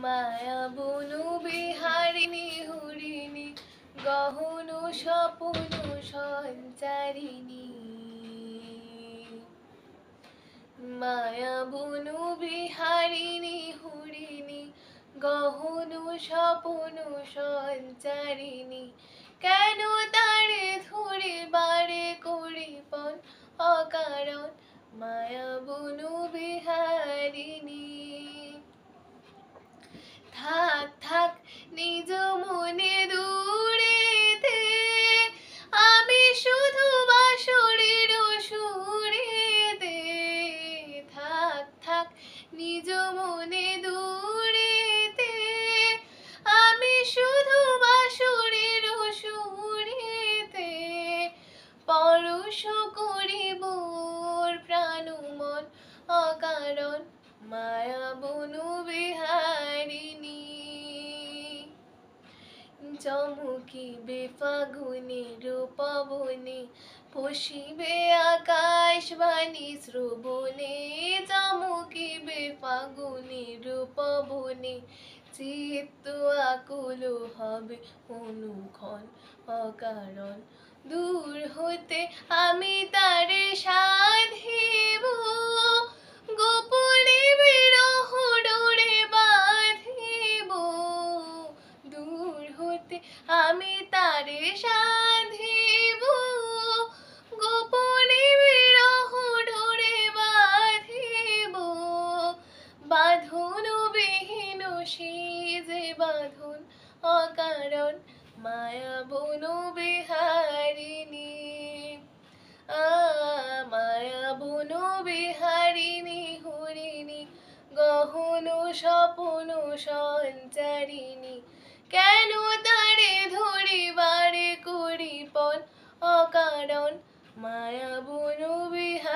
মায়া বনু বিহারিণী হরিণী গহন স্বপ্ন সঞ্চারিণী। মায়া বনু বিহারিণী হরিণী গহন স্বপ্ন সঞ্চারিণী। কেন তারে ধরে বারে করিপন অকারণ মায়া বনু বিহারিণী। থাক থাক নিজ মনে দূরেতে, আমি শুধু বাঁশরের সুরেতে। থাক থাক নিজ মনে দূরেতে, আমি শুধু বাঁশরের সুরেতে। পরশ করিব প্রাণ মন অকারণ মায়া বনু বিহারিণী। চমকিবে ফাগুনের পবনে, পশিবে আকাশবাণী শ্রবণে। চমকিবে ফাগুনের পবনে, চিত্ত আকুল হবে অনুক্ষণ অকারণ। দূর হতে আমি তারে সাধিব, গোপনে বিরহ ডোরে বাঁধিব। দূর হতে আমি তারে সাধিব, গোপনে বিরহ ডোরে বাঁধিব। বাঁধন বিহীন সেই যে বাঁধন অকারণ মায়া বনু বিহারিণী। মায়া বনু বিহারিণী হরিণী গহন স্বপ্ন সঞ্চারিণী। কেন তারে ধরিবারে করিপন অকারণ মায়া বনু বিহারিণী।